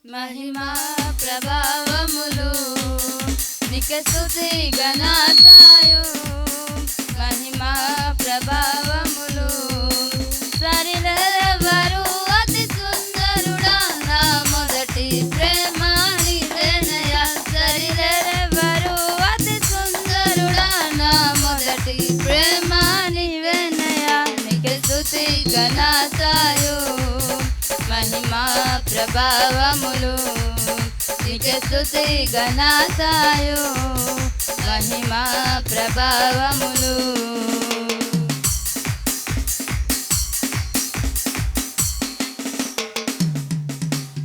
మహిమా ప్రభావములు నీకే స్తుతి ఘనతయు మహిమా ప్రభావములు సరిలెవరు అతి సుందరుడా నా మొదటి ప్రేమ నీవేనయ్యా సరిలెవరు అతి సుందరుడా నా మొదటి ప్రేమ నీవేనయ్యా నీకే స్తుతి ఘనతయు మహిమా ప్రభావములు నీకే స్తుతి ఘనతయు మహిమా ప్రభావములు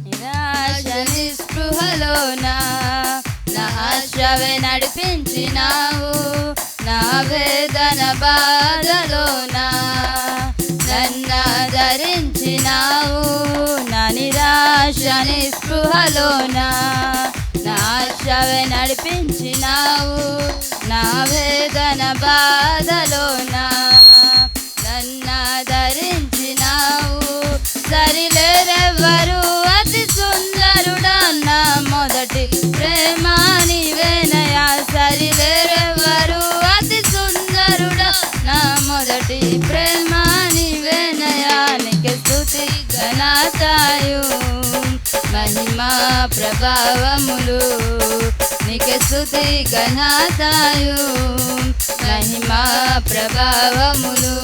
నిరాశ నిస్పృహలోన నా ఆశవే నడిపించినావు నా వేదన బాధలోన నన్ను ధరించినావు నా నిరాశ నిస్పృహలోన నా ఆశవే నడిపించినావు నా వేదన బాధలోన నన్ను ధరించినావు సరిలేరెవ్వరు అతి సుందరుడా నా మొదటి ప్రేమ నీవేనయ్యా సరిలేరెవ్వరు అతి సుందరుడా నా మొదటి ప్రేమ నీవేనయ్యా నీకే స్తుతి ఘనతయు మహిమా ప్రభావములు నీకే స్తుతి ఘనతయు మహిమా ప్రభావములు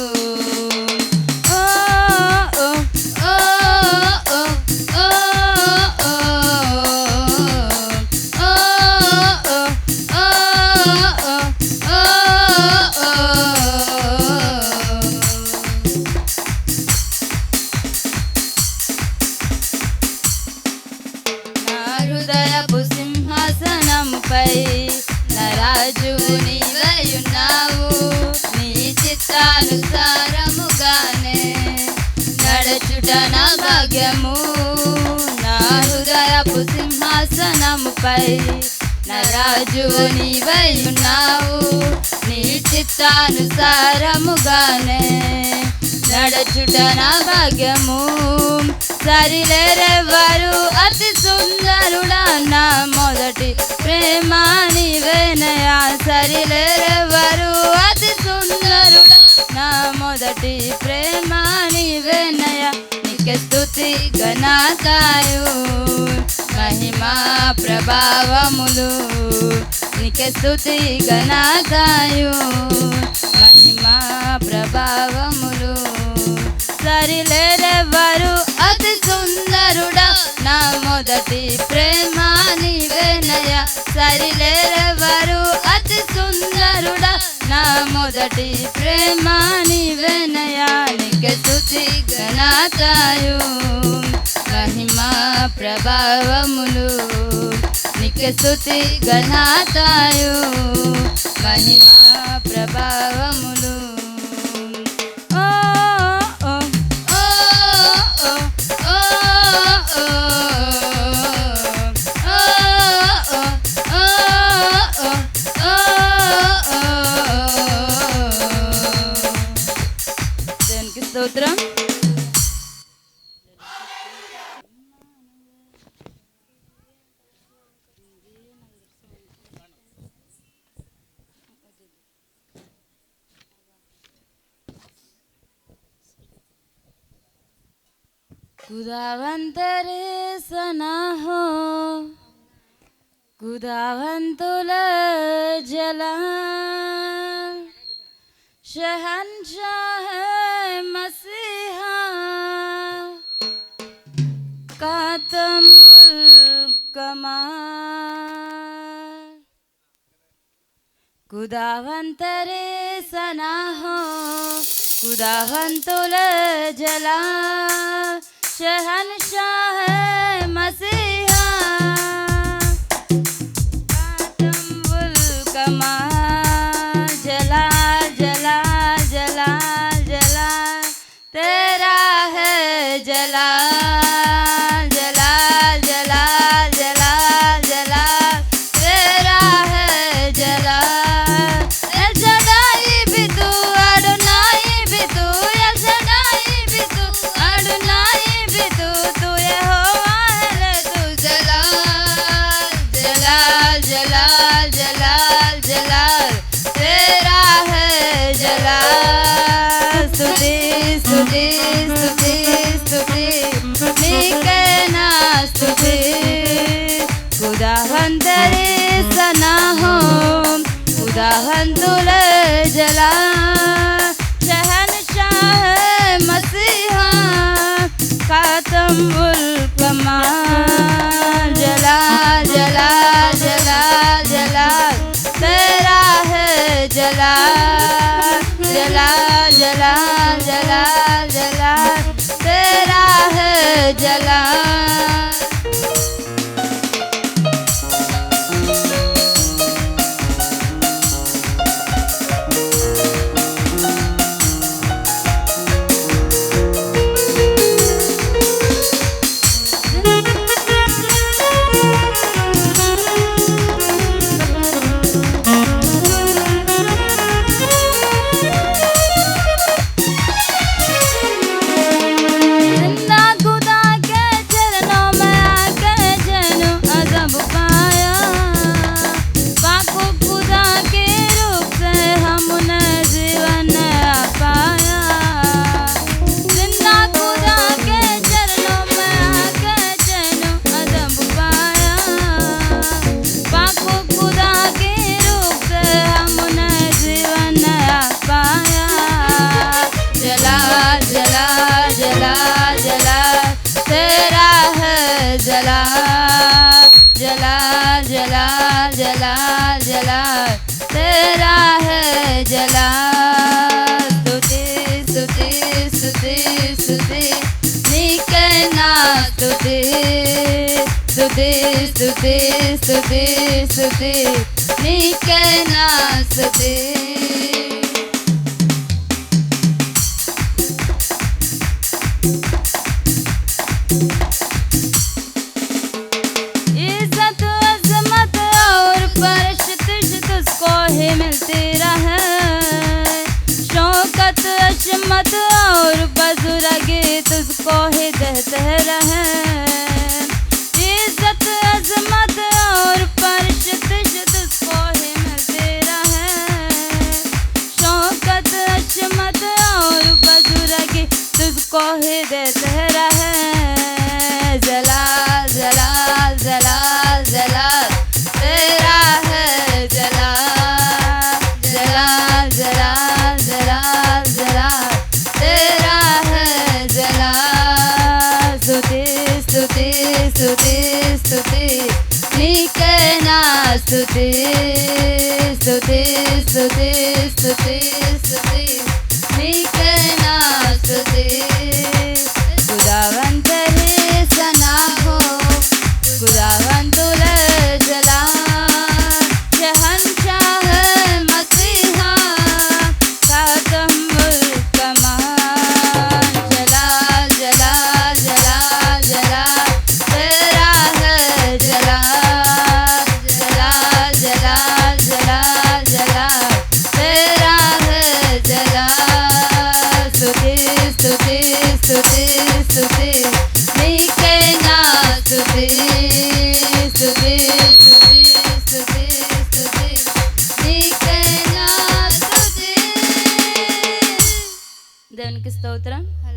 హృదయపు సింహాసనముపై నరాజువు నీవయున్నావు నీ చిత్తానుసారముగానే నడచుట నా భాగ్యము నా హృదయపు సింహాసనముపై నరాజువు నీవయున్నావు నీ చిత్తానుసారముగానే నడచుట నా భాగ్యము సరిలేరెవ్వరు అతి సుందరుడా నా మొదటి ప్రేమ నీవేనయ్యా సరిలేరెవ్వరు అతి సుందరుడా నా మొదటి ప్రేమ నీవేనయ్యా నీకే స్తుతి ఘనతయు మహిమా ప్రభావములు నీకే స్తుతి ఘనతయు మహిమా ప్రభావములు సరిలేరెవ్వరు అతి సుందరుడా నా మొదటి ప్రేమ నీవేనయ్యా సరిలేరెవ్వరు అతి సుందరుడా నా మొదటి ప్రేమ నీవేనయ్యా నీకే స్తుతి ఘనతయు మహిమా ప్రభావములు నీకే స్తుతి ఘనతయు మహిమా ప్రభావములు దేవునికి స్తోత్రం खुदावंतरे सना हो खुदावंतुल जलाल शहंशाह मसीहा कातमुल कमाल खुदावंतरे सना हो खुदावंतुल जलाल शहंशाह मसीहा कातमुल कमाल जलाल जलाल जलाल जलाल तेरा है जलाल जलाल जलाल जलाल जलाल तेरा है जलाल एल शदाई भी तू अडोनाई भी तू एल शदाई भी तू अडोनाई भी तू तू यहोवा कमाल। जलाल जलाल जलाल जलाल तेरा है जलाल। जलाल जलाल जलाल जलाल तेरा है जलाल। जलाल जलाल जलाल जलाल जलाल तेरा है जलाल। स्तुति स्तुति स्तुति स्तुति नीके ना स्तुति। स्तुति स्तुति स्तुति स्तुति नीके ना स्तुति। मिलती रहे शौकत अशमत और बुजुर्गी तुझको ही देते रहे। इज्जत अजमत और परशत तुझको ही मिलती रहे। शौकत अशमत और बुजुर्गी तुझको ही देते रहे। जलाल जलाल जलाल जलाल तेरा है जलाल। जलाल जलाल जलाल जलाल तेरा है जलाल। स्तुति स्तुति स्तुति स्तुति नीके ना स्तुति। स्तुति स्तुति स्तुति स्तुति नीके ना स्तुति। खुदावंत ही सना हो खुदावंतुले जलाल। शहंशाह मसीहा कादमुल कमाल। जलाल जलाल जलाल जलाल तेरा है जलाल। जलाल जलाल जलाल जलाल तेरा है जलाल। स्तुति स्तुति स्तुति स्तुति